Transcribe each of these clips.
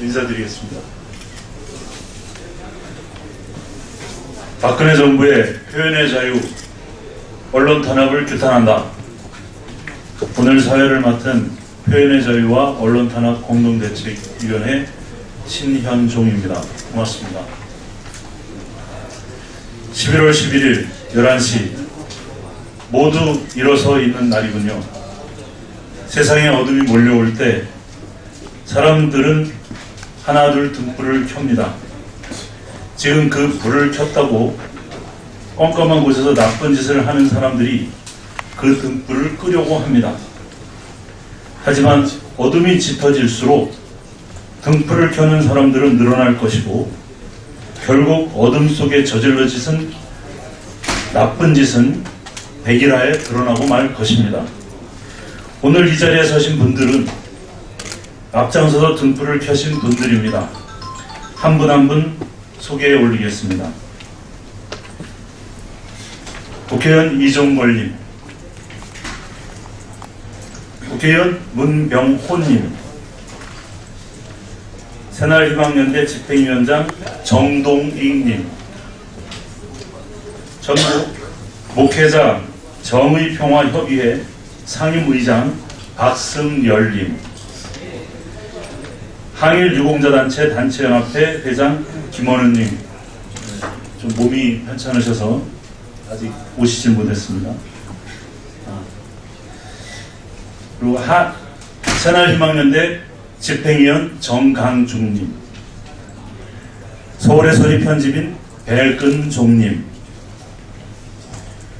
인사드리겠습니다. 박근혜 정부의 표현의 자유, 언론 탄압을 규탄한다. 오늘 사회를 맡은 표현의 자유와 언론 탄압 공동대책위원회 신현종입니다. 고맙습니다. 11월 11일 11시 모두 일어서 있는 날이군요. 세상에 어둠이 몰려올 때 사람들은 하나둘 등불을 켭니다. 지금 그 불을 켰다고 껌껌한 곳에서 나쁜 짓을 하는 사람들이 그 등불을 끄려고 합니다. 하지만 어둠이 짙어질수록 등불을 켜는 사람들은 늘어날 것이고 결국 어둠 속에 저질러짓은 나쁜 짓은 백일하에 드러나고 말 것입니다. 오늘 이 자리에 서신 분들은 앞장서서 등불을 켜신 분들입니다. 한 분 한 분 소개해 올리겠습니다. 국회의원 이종걸님, 국회의원 문병호님, 새날희망연대 집행위원장 정동익님, 전국 목회자 정의평화협의회 상임의장 박승열님, 항일유공자단체 단체연합회 회장 김원은님, 좀 몸이 편찮으셔서 아직 오시질 못했습니다. 그리고 새날희망연대 집행위원 정강중님, 서울의 소리 편집인 백은종님,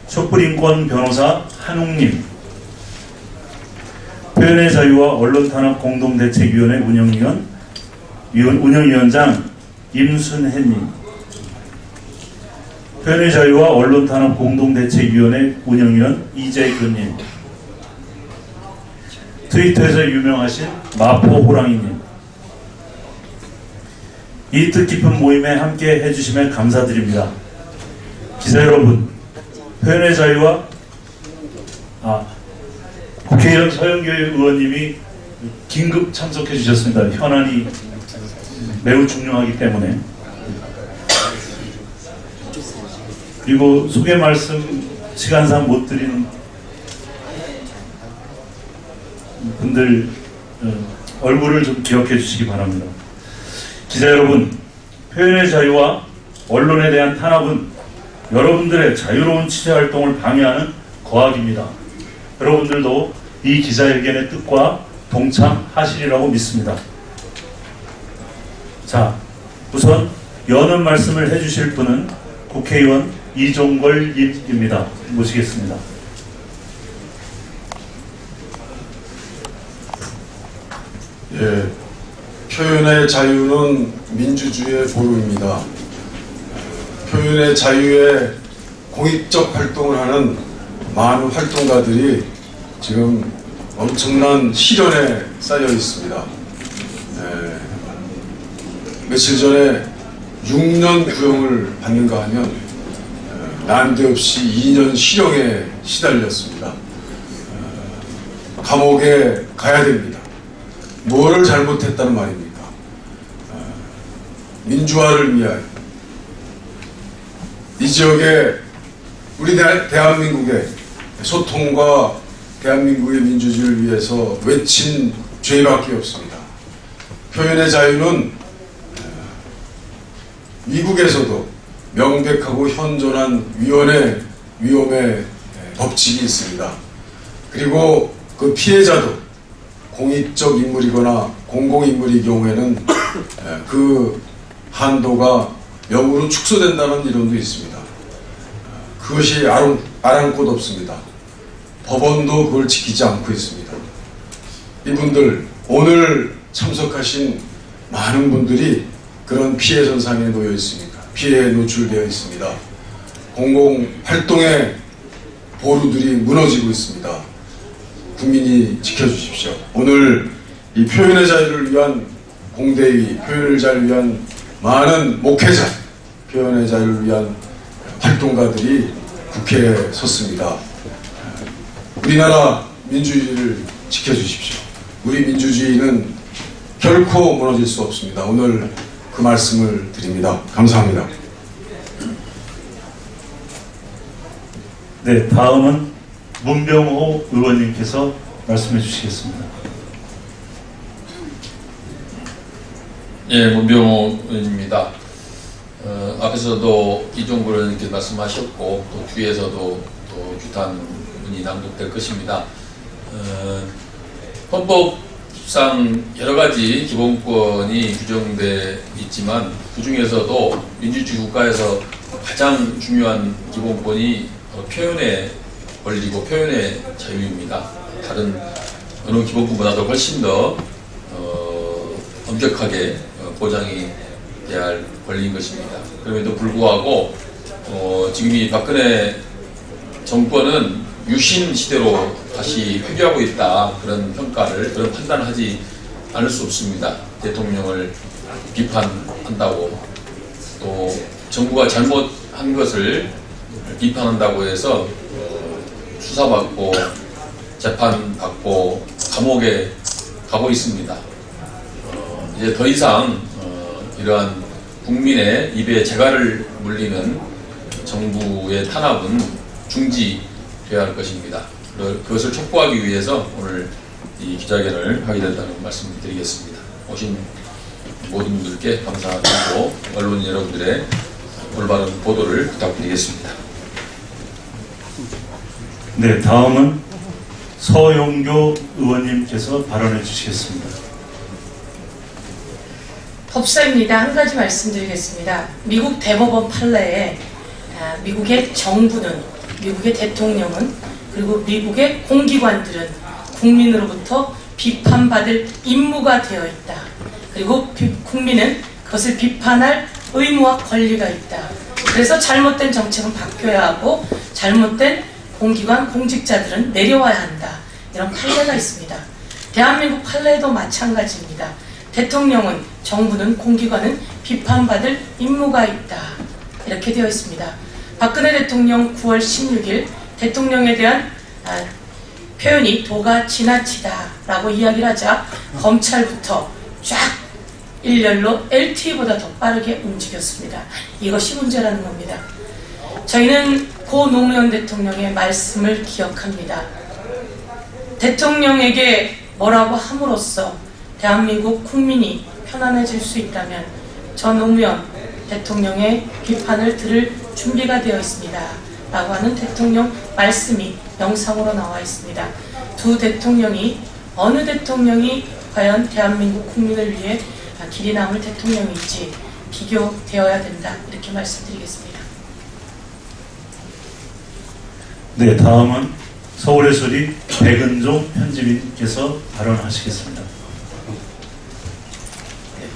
촛불인권 변호사 한웅님, 표현의 자유와 언론탄압 공동대책위원회 운영위원장 임순혜님, 표현의 자유와 언론탄압 공동대책위원회 운영위원 이재근님, 트위터에서 유명하신 마포호랑이님, 이 뜻깊은 모임에 함께 해주심에 감사드립니다. 기자 여러분, 표현의 자유와 국회의원 서영교 의원님이 긴급 참석해 주셨습니다. 현안이 매우 중요하기 때문에. 그리고 소개 말씀 시간상 못 드리는 분들 얼굴을 좀 기억해 주시기 바랍니다. 기자 여러분, 표현의 자유와 언론에 대한 탄압은 여러분들의 자유로운 취재활동을 방해하는 거악입니다. 여러분들도 이 기자회견의 뜻과 동참하시리라고 믿습니다. 자, 우선 여는 말씀을 해주실 분은 국회의원 이종걸님입니다. 모시겠습니다. 예, 표현의 자유는 민주주의의 보루입니다. 표현의 자유에 공익적 활동을 하는 많은 활동가들이 지금 엄청난 시련에 쌓여 있습니다. 며칠 전에 6년 구형을 받는가 하면 난데없이 2년 실형에 시달렸습니다. 감옥에 가야 됩니다. 뭐를 잘못했다는 말입니까? 민주화를 위하여 이 지역에 우리 대한민국의 소통과 대한민국의 민주주의를 위해서 외친 죄밖에 없습니다. 표현의 자유는 미국에서도 명백하고 현존한 위험의 법칙이 있습니다. 그리고 그 피해자도 공익적 인물이거나 공공인물의 경우에는 그 한도가 영으로 축소된다는 이론도 있습니다. 그것이 아랑곳 없습니다. 법원도 그걸 지키지 않고 있습니다. 이분들, 오늘 참석하신 많은 분들이 그런 피해 선상에 놓여 있습니다. 피해에 노출되어 있습니다. 공공활동의 보루들이 무너지고 있습니다. 국민이 지켜주십시오. 오늘 이 표현의 자유를 위한 공대위, 표현의 자유를 위한 많은 목회자, 표현의 자유를 위한 활동가들이 국회에 섰습니다. 우리나라 민주주의를 지켜주십시오. 우리 민주주의는 결코 무너질 수 없습니다. 오늘 그 말씀을 드립니다. 감사합니다. 네, 다음은 문병호 의원님께서 말씀해 주시겠습니다. 예, 문병호 의원입니다. 앞에서도 이종걸 의원님께서 말씀하셨고 또 뒤에서도 또 규탄문이 낭독될 것입니다. 헌법상 여러 가지 기본권이 규정돼 있지만 그 중에서도 민주주의 국가에서 가장 중요한 기본권이 표현의 권리고 표현의 자유입니다. 다른 어느 기본권보다도 훨씬 더 엄격하게 보장이 돼야 할 권리인 것입니다. 그럼에도 불구하고 지금 이 박근혜 정권은 유신 시대로 다시 회귀하고 있다, 그런 평가를, 그런 판단을 하지 않을 수 없습니다. 대통령을 비판한다고, 또 정부가 잘못한 것을 비판한다고 해서 수사받고 재판받고 감옥에 가고 있습니다. 이제 더 이상 이러한 국민의 입에 재갈을 물리는 정부의 탄압은 중지되어야 할 것입니다. 그것을 촉구하기 위해서 오늘 이 기자회견을 하게 된다는 말씀을 드리겠습니다. 오신 모든 분들께 감사드리고 언론인 여러분들의 올바른 보도를 부탁드리겠습니다. 네, 다음은 서용교 의원님께서 발언해 주시겠습니다. 법사입니다. 한 가지 말씀드리겠습니다. 미국 대법원 판례에 미국의 정부는, 미국의 대통령은, 그리고 미국의 공기관들은 국민으로부터 비판받을 임무가 되어 있다. 그리고 국민은 그것을 비판할 의무와 권리가 있다. 그래서 잘못된 정책은 바뀌어야 하고 잘못된 공기관 공직자들은 내려와야 한다. 이런 판례가 있습니다. 대한민국 판례도 마찬가지입니다. 대통령은, 정부는, 공기관은 비판받을 임무가 있다. 이렇게 되어 있습니다. 박근혜 대통령 9월 16일 대통령에 대한 표현이 도가 지나치다라고 이야기를 하자 검찰부터 쫙 일렬로 LTE보다 더 빠르게 움직였습니다. 이것이 문제라는 겁니다. 저희는 고 노무현 대통령의 말씀을 기억합니다. 대통령에게 뭐라고 함으로써 대한민국 국민이 편안해질 수 있다면 저 노무현 대통령의 비판을 들을 준비가 되어 있습니다. 라고 하는 대통령 말씀이 영상으로 나와 있습니다. 두 대통령이, 어느 대통령이 과연 대한민국 국민을 위해 길이 남을 대통령일지 비교되어야 된다. 이렇게 말씀드리겠습니다. 네, 다음은 서울의 소리 백은종 편집인께서 발언하시겠습니다.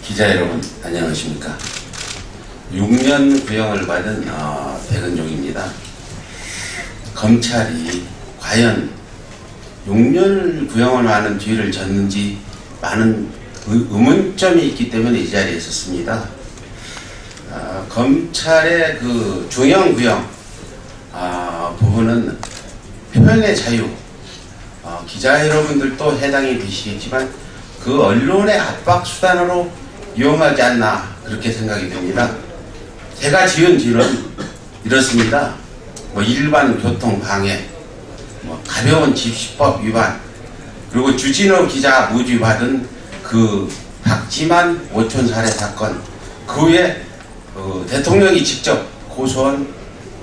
기자 여러분 안녕하십니까. 6년 구형을 받은 백은종입니다. 검찰이 과연 6년 구형을 받은 뒤를 졌는지 많은 의문점이 있기 때문에 이 자리에 섰습니다. 검찰의 그 중형 구형 부분은 표현의 자유, 기자 여러분들도 해당이 되시겠지만 그 언론의 압박 수단으로 이용하지 않나 그렇게 생각이 됩니다. 제가 지은 죄는 이렇습니다. 일반 교통 방해, 가벼운 집시법 위반, 그리고 주진우 기자 무죄받은 그 박지만 오촌 살해 사건, 그 외에 대통령이 직접 고소한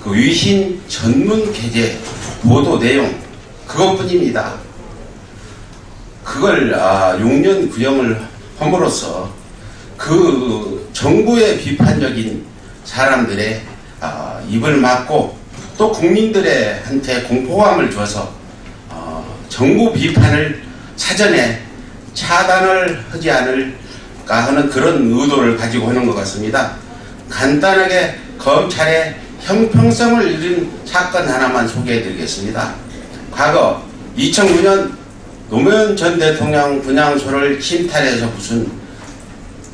그 위신 전문 게재 보도 내용, 그것뿐입니다. 그걸 6년 구형을 함으로써 그 정부의 비판적인 사람들의 입을 막고 또 국민들의 한테 공포감을 줘서 정부 비판을 사전에 차단을 하지 않을까 하는 그런 의도를 가지고 하는 것 같습니다. 간단하게 검찰의 형평성을 잃은 사건 하나만 소개해 드리겠습니다. 과거 2009년 노무현 전 대통령 분향소를 침탈해서 부순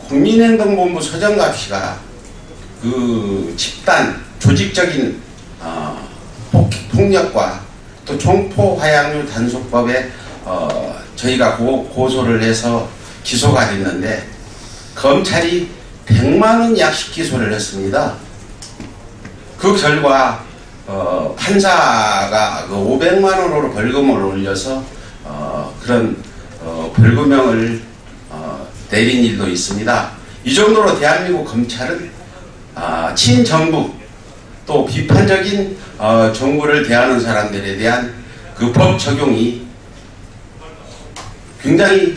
국민행동본부 서정갑씨가 그 집단 조직적인 폭력과 또 총포 화약류 단속법에 저희가 고소를 해서 기소가 됐는데 검찰이 100만 원 약식 기소를 했습니다. 그 결과 판사가 그 500만 원으로 벌금을 올려서 그런 벌금형을 내린 일도 있습니다. 이 정도로 대한민국 검찰은 친정부 또 비판적인 정부를 대하는 사람들에 대한 그 법 적용이 굉장히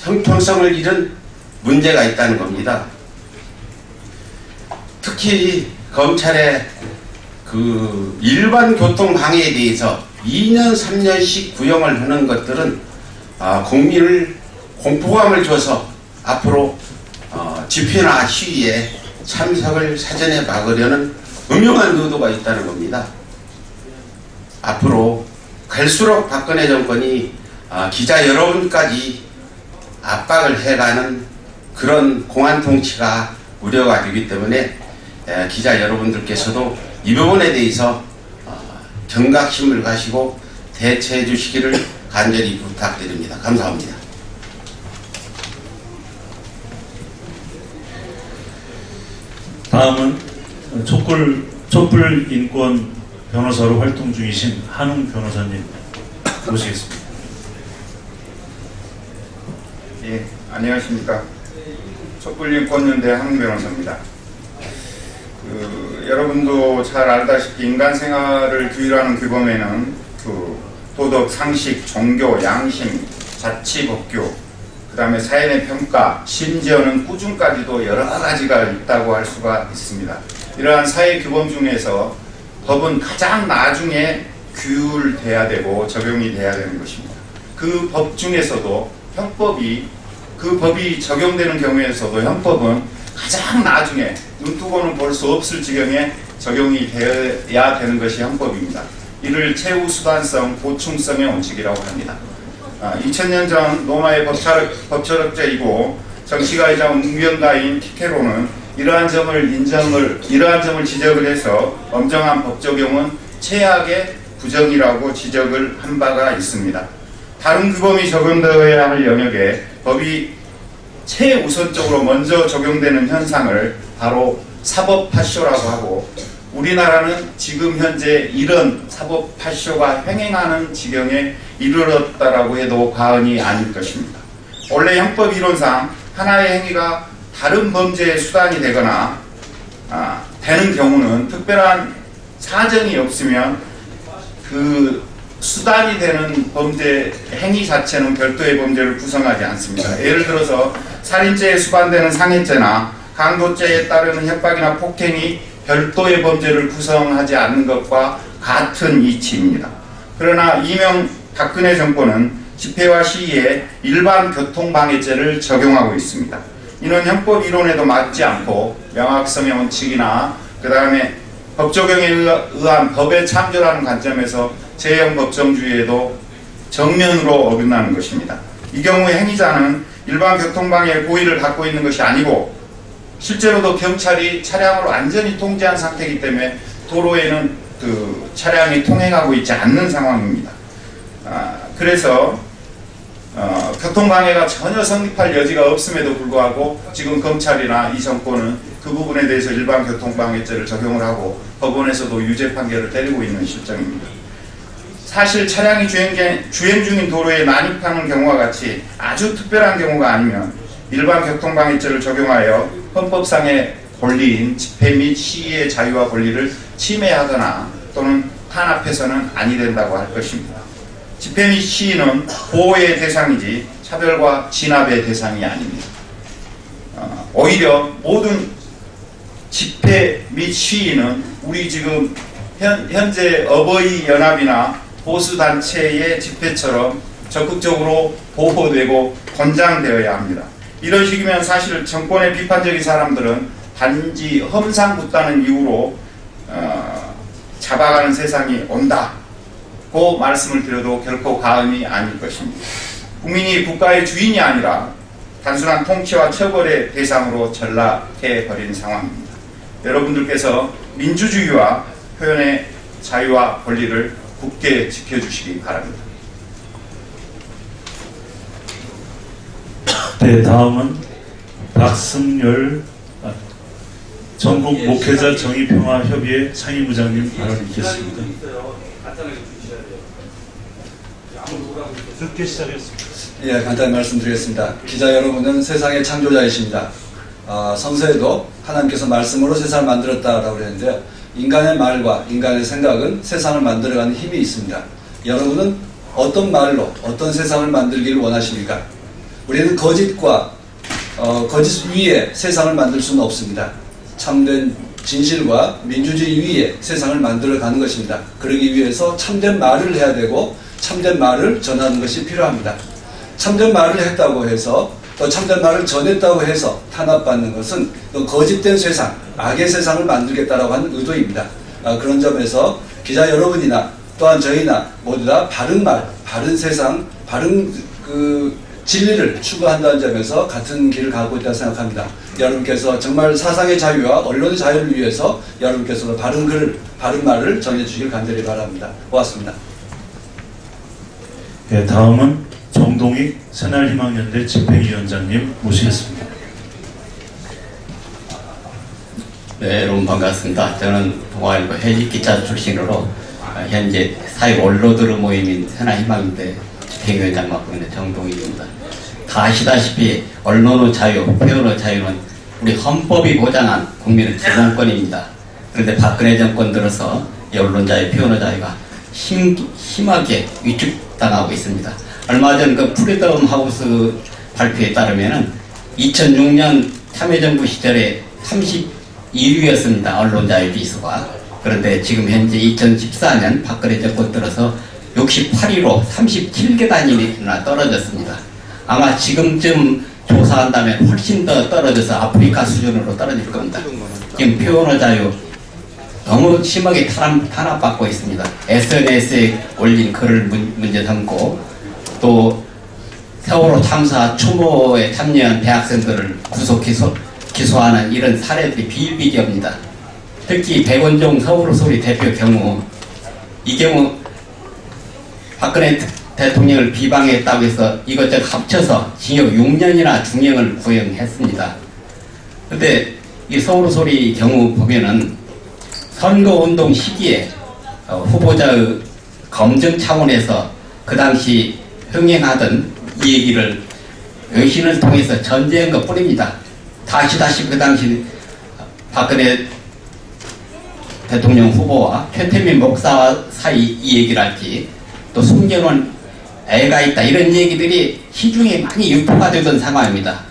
형평성을 잃은 문제가 있다는 겁니다. 특히 검찰의 그 일반 교통 방해에 대해서 2년, 3년씩 구형을 하는 것들은 국민을 공포감을 줘서 앞으로 집회나 시위에 참석을 사전에 막으려는 음흉한 의도가 있다는 겁니다. 앞으로 갈수록 박근혜 정권이 기자 여러분까지 압박을 해가는 그런 공안 통치가 우려가 되기 때문에 기자 여러분들께서도 이 부분에 대해서 경각심을 가시고 대처해 주시기를 간절히 부탁드립니다. 감사합니다. 다음은 촛불 인권 변호사로 활동 중이신 한웅 변호사님 모시겠습니다. 예, 안녕하십니까. 촛불인권연대 한웅 변호사입니다. 여러분도 잘 알다시피 인간 생활을 규율하는 규범에는 도덕, 상식, 종교, 양심, 자치, 법규, 그 다음에 사회의 평가, 심지어는 꾸준까지도 여러 가지가 있다고 할 수가 있습니다. 이러한 사회 규범 중에서 법은 가장 나중에 규율돼야 되고 적용이 돼야 되는 것입니다. 그 법 중에서도 형법이 그 법이 적용되는 경우에서도 형법은 가장 나중에 눈 뜨고는 볼 수 없을 지경에 적용이 되어야 되는 것이 형법입니다. 이를 최우수단성, 보충성의 원칙이라고 합니다. 2000년 전 로마의 법철학자이고 정치가이자 운명가인 키케로는 이러한 점을 지적을 해서 엄정한 법 적용은 최악의 부정이라고 지적을 한 바가 있습니다. 다른 규범이 적용되어야 할 영역에 법이 최우선적으로 먼저 적용되는 현상을 바로 사법파쇼라고 하고, 우리나라는 지금 현재 이런 사법파쇼가 횡행하는 지경에 이르렀다라고 해도 과언이 아닐 것입니다. 원래 형법 이론상 하나의 행위가 다른 범죄의 수단이 되거나 되는 경우는 특별한 사정이 없으면 그 수단이 되는 범죄 행위 자체는 별도의 범죄를 구성하지 않습니다. 예를 들어서 살인죄에 수반되는 상해죄나 강도죄에 따르는 협박이나 폭행이 별도의 범죄를 구성하지 않는 것과 같은 이치입니다. 그러나 이명 박근혜 정권은 집회와 시위에 일반 교통방해죄를 적용하고 있습니다. 이는 형법 이론에도 맞지 않고 명확성의 원칙이나 그 다음에 법 적용에 의한 법에 참조라는 관점에서 제형 법정주의에도 정면으로 어긋나는 것입니다. 이 경우 행위자는 일반 교통방해 고의를 갖고 있는 것이 아니고 실제로도 경찰이 차량을 완전히 통제한 상태이기 때문에 도로에는 그 차량이 통행하고 있지 않는 상황입니다. 그래서 교통방해가 전혀 성립할 여지가 없음에도 불구하고 지금 검찰이나 이 정권은 그 부분에 대해서 일반 교통방해죄를 적용을 하고 법원에서도 유죄 판결을 때리고 있는 실정입니다. 사실 차량이 주행 중인 도로에 난입하는 경우와 같이 아주 특별한 경우가 아니면 일반 교통방해죄를 적용하여 헌법상의 권리인 집회 및 시위의 자유와 권리를 침해하거나 또는 탄압해서는 아니 된다고 할 것입니다. 집회 및 시위는 보호의 대상이지 차별과 진압의 대상이 아닙니다. 오히려 모든 집회 및 시위는 우리 지금 현재 어버이 연합이나 보수단체의 집회처럼 적극적으로 보호되고 권장되어야 합니다. 이런 식이면 사실 정권의 비판적인 사람들은 단지 험상궂다는 이유로 잡아가는 세상이 온다고 말씀을 드려도 결코 과언이 아닐 것입니다. 국민이 국가의 주인이 아니라 단순한 통치와 처벌의 대상으로 전락해버린 상황입니다. 여러분들께서 민주주의와 표현의 자유와 권리를 굳게 지켜주시기 바랍니다. 네, 다음은 박승열 전국 목회자 정의평화협의회 상임부장님 발언 있겠습니다. 듣기 시작했습니다. 예, 간단히 말씀드리겠습니다. 기자 여러분은 세상의 창조자이십니다. 성서에도 하나님께서 말씀으로 세상을 만들었다라고 했는데요. 인간의 말과 인간의 생각은 세상을 만들어가는 힘이 있습니다. 여러분은 어떤 말로 어떤 세상을 만들기를 원하십니까? 우리는 거짓과 거짓 위에 세상을 만들 수는 없습니다. 참된 진실과 민주주의 위에 세상을 만들어가는 것입니다. 그러기 위해서 참된 말을 해야 되고 참된 말을 전하는 것이 필요합니다. 참된 말을 했다고 해서 또 참된 말을 전했다고 해서 탄압받는 것은 또 거짓된 세상, 악의 세상을 만들겠다라고 하는 의도입니다. 그런 점에서 기자 여러분이나 또한 저희나 모두 다 바른 말, 바른 세상, 바른 진리를 추구한다는 점에서 같은 길을 가고 있다고 생각합니다. 여러분께서 정말 사상의 자유와 언론의 자유를 위해서 여러분께서 바른 글, 바른 말을 전해주시길 간절히 바랍니다. 고맙습니다. 네, 다음은 정동익 새날희망연대 집행위원장님 모시겠습니다. 네, 여러분 반갑습니다. 저는 동아일보 해직기자 출신으로 현재 사회 원로들 모임인 새날희망연대 집행위원장 맡고 있는 정동익입니다. 다 아시다시피 언론의 자유, 표현의 자유는 우리 헌법이 보장한 국민의 기본권입니다. 그런데 박근혜 정권 들어서 이 언론 자유, 표현의 자유가 심하게 위축당하고 있습니다. 얼마 전 그 프리덤 하우스 발표에 따르면은 2006년 참여정부 시절에 32위였습니다. 언론 자유 지수가. 그런데 지금 현재 2014년 박근혜 정권 들어서 68위로 37계단이나 떨어졌습니다. 아마 지금쯤 조사한다면 훨씬 더 떨어져서 아프리카 수준으로 떨어질 겁니다. 지금 표현의 자유 너무 심하게 탄압받고 있습니다. SNS에 올린 글을 문제 삼고 또 세월호 참사 추모에 참여한 대학생들을 구속 기소하는 이런 사례들이 비일비재합니다. 특히 백원종 서울소리 대표 경우 이 경우 박근혜 대통령을 비방했다고 해서 이것저것 합쳐서 징역 6년이나 중형을 구형했습니다. 그런데 이 서울소리 경우 보면은 선거운동 시기에 후보자의 검증 차원에서 그 당시 흥행하던 이 얘기를 외신을 통해서 전제한 것 뿐입니다. 다 아시다시피 그 당시 박근혜 대통령 후보와 최태민 목사와 사이 이 얘기를 할지 또 숨겨놓은 애가 있다 이런 얘기들이 시중에 많이 유포가 되던 상황입니다.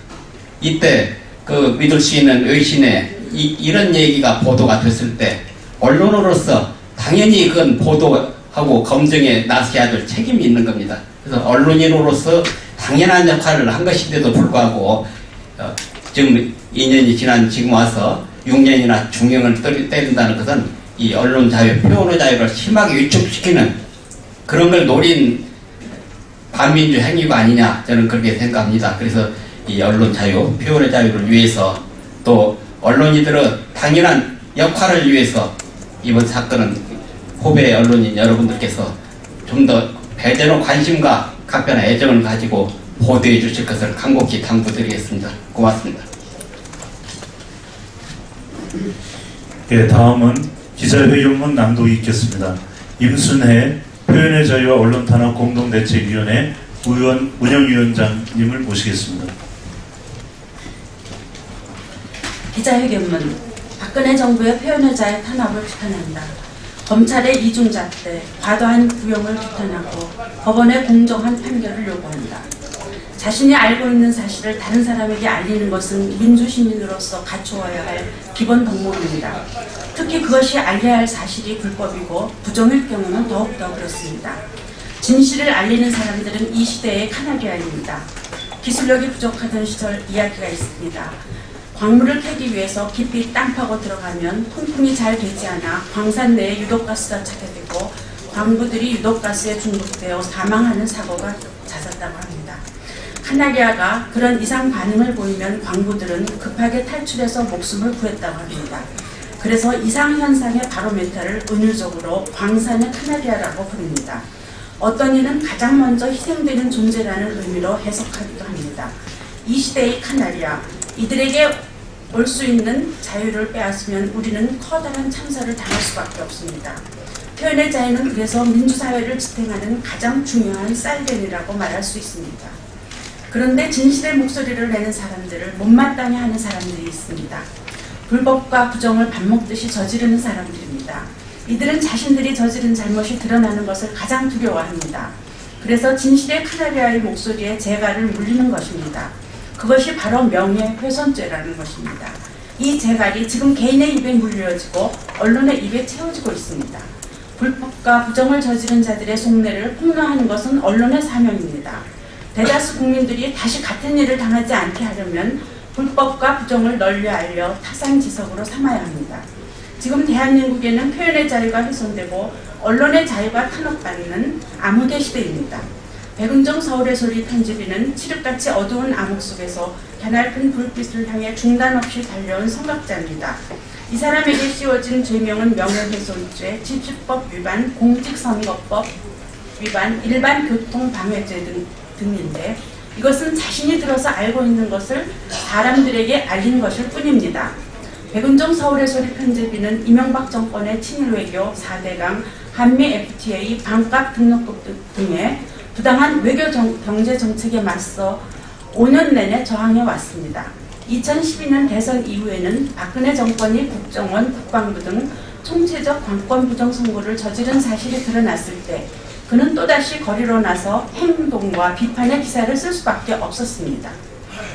이때 그 믿을 수 있는 외신에 이런 얘기가 보도가 됐을 때 언론으로서 당연히 그건 보도하고 검증에 나서야 될 책임이 있는 겁니다. 그래서 언론인으로서 당연한 역할을 한 것인데도 불구하고 지금 2년이 지난 지금 와서 6년이나 중형을 때린다는 것은 이 언론 자유, 표현의 자유를 심하게 위축시키는 그런 걸 노린 반민주 행위가 아니냐 저는 그렇게 생각합니다. 그래서 이 언론 자유, 표현의 자유를 위해서 또 언론인들의 당연한 역할을 위해서 이번 사건은 후배 언론인 여러분들께서 좀 더 배제로 관심과 각별한 애정을 가지고 보도해 주실 것을 간곡히 당부드리겠습니다. 고맙습니다. 네, 다음은 기자회견문 낭독이 있겠습니다. 임순혜 표현의 자유와 언론 탄압 공동대책위원회 운영위원장님을 모시겠습니다. 기자회견문 박근혜 정부의 표현의 자유 탄압을 비판한다. 검찰의 이중잣대, 과도한 구형을 비판하고 법원의 공정한 판결을 요구한다. 자신이 알고 있는 사실을 다른 사람에게 알리는 것은 민주시민으로서 갖추어야 할 기본 덕목입니다. 특히 그것이 알려야 할 사실이 불법이고 부정일 경우는 더욱더 그렇습니다. 진실을 알리는 사람들은 이 시대의 카나리아입니다. 기술력이 부족하던 시절 이야기가 있습니다. 광물을 캐기 위해서 깊이 땅 파고 들어가면 통풍이 잘 되지 않아 광산 내에 유독가스가 차게 되고 광부들이 유독가스에 중독되어 사망하는 사고가 잦았다고 합니다. 카나리아가 그런 이상 반응을 보이면 광부들은 급하게 탈출해서 목숨을 구했다고 합니다. 그래서 이상현상의 바로메터를 은유적으로 광산의 카나리아라고 부릅니다. 어떤 이는 가장 먼저 희생되는 존재라는 의미로 해석하기도 합니다. 이 시대의 카나리아, 이들에게 올 수 있는 자유를 빼앗으면 우리는 커다란 참사를 당할 수밖에 없습니다. 표현의 자유는 그래서 민주사회를 지탱하는 가장 중요한 쌀변이라고 말할 수 있습니다. 그런데 진실의 목소리를 내는 사람들을 못마땅해 하는 사람들이 있습니다. 불법과 부정을 밥 먹듯이 저지르는 사람들입니다. 이들은 자신들이 저지른 잘못이 드러나는 것을 가장 두려워합니다. 그래서 진실의 카나리아의 목소리에 재갈을 물리는 것입니다. 그것이 바로 명예훼손죄라는 것입니다. 이 재갈이 지금 개인의 입에 물려지고 언론의 입에 채워지고 있습니다. 불법과 부정을 저지른 자들의 속내를 폭로하는 것은 언론의 사명입니다. 대다수 국민들이 다시 같은 일을 당하지 않게 하려면 불법과 부정을 널리 알려 타산지석으로 삼아야 합니다. 지금 대한민국에는 표현의 자유가 훼손되고 언론의 자유가 탄압받는 암흑의 시대입니다. 백은정 서울의 소리 편집인은 칠흑같이 어두운 암흑 속에서 가냘픈 불빛을 향해 중단 없이 달려온 선각자입니다. 이 사람에게 씌워진 죄명은 명예훼손죄, 집시법 위반, 공직선거법 위반, 일반 교통방해죄 등인데 이것은 자신이 들어서 알고 있는 것을 사람들에게 알린 것일 뿐입니다. 백은정 서울의 소리 편집인은 이명박 정권의 친일 외교, 4대강, 한미 FTA, 반값 등록국 등의 부당한 외교 경제 정책에 맞서 5년 내내 저항해 왔습니다. 2012년 대선 이후에는 박근혜 정권이 국정원, 국방부 등 총체적 관권 부정 선거를 저지른 사실이 드러났을 때 그는 또다시 거리로 나서 행동과 비판의 기사를 쓸 수밖에 없었습니다.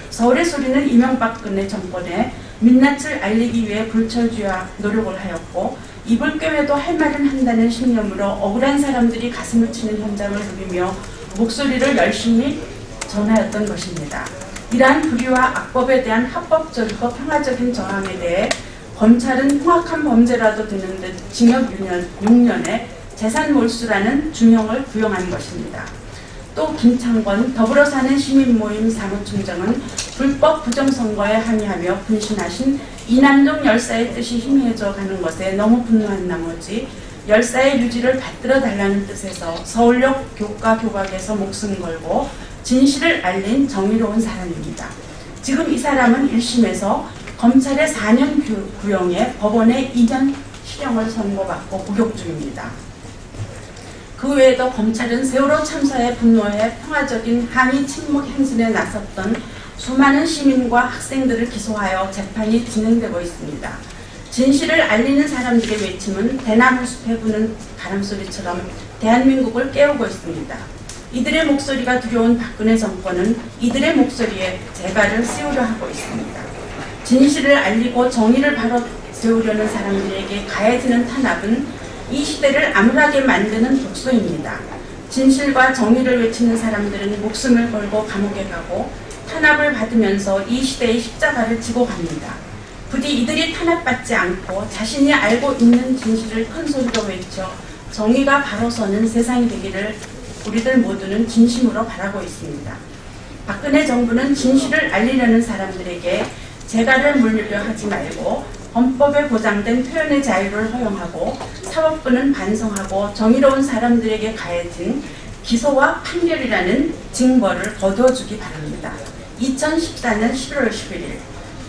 서울의 소리는 이명박근혜 정권의 민낯을 알리기 위해 불철주야 노력을 하였고 입을 꿰매도 할 말은 한다는 신념으로 억울한 사람들이 가슴을 치는 현장을 누비며 목소리를 열심히 전하였던 것입니다. 이러한 불의와 악법에 대한 합법적이고 평화적인 저항에 대해 검찰은 흉악한 범죄라도 되는 듯 징역 6년에 재산 몰수라는 중형을 구형한 것입니다. 또 김창권 더불어사는 시민모임 사무총장은 불법 부정선거에 항의하며 분신하신 이남동 열사의 뜻이 희미해져 가는 것에 너무 분노한 나머지 열사의 유지를 받들어 달라는 뜻에서 서울역 교과 교각에서 목숨 걸고 진실을 알린 정의로운 사람입니다. 지금 이 사람은 1심에서 검찰의 4년 구형에 법원의 2년 실형을 선고받고 구속 중입니다. 그 외에도 검찰은 세월호 참사에 분노해 평화적인 항의 침묵 행진에 나섰던 수많은 시민과 학생들을 기소하여 재판이 진행되고 있습니다. 진실을 알리는 사람들의 외침은 대나무 숲에 부는 바람소리처럼 대한민국을 깨우고 있습니다. 이들의 목소리가 두려운 박근혜 정권은 이들의 목소리에 재갈을 씌우려 하고 있습니다. 진실을 알리고 정의를 바로 세우려는 사람들에게 가해지는 탄압은 이 시대를 암울하게 만드는 독소입니다. 진실과 정의를 외치는 사람들은 목숨을 걸고 감옥에 가고 탄압을 받으면서 이 시대의 십자가를 지고 갑니다. 부디 이들이 탄압받지 않고 자신이 알고 있는 진실을 큰 소리로 외쳐 정의가 바로 서는 세상이 되기를 우리들 모두는 진심으로 바라고 있습니다. 박근혜 정부는 진실을 알리려는 사람들에게 재갈을 물리려 하지 말고 헌법에 보장된 표현의 자유를 허용하고 사법부는 반성하고 정의로운 사람들에게 가해진 기소와 판결이라는 징벌을 거두어주기 바랍니다. 2014년 11월 11일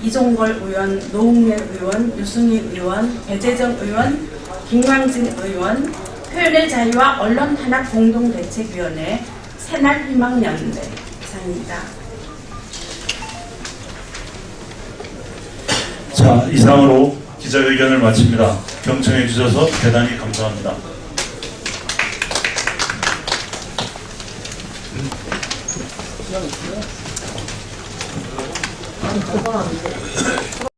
이종걸 의원, 노웅래 의원, 유승희 의원, 배재정 의원, 김광진 의원, 표현의 자유와 언론 탄압 공동대책위원회 새날희망연대 이상입니다. 자, 이상으로 기자회견을 마칩니다. 경청해 주셔서 대단히 감사합니다.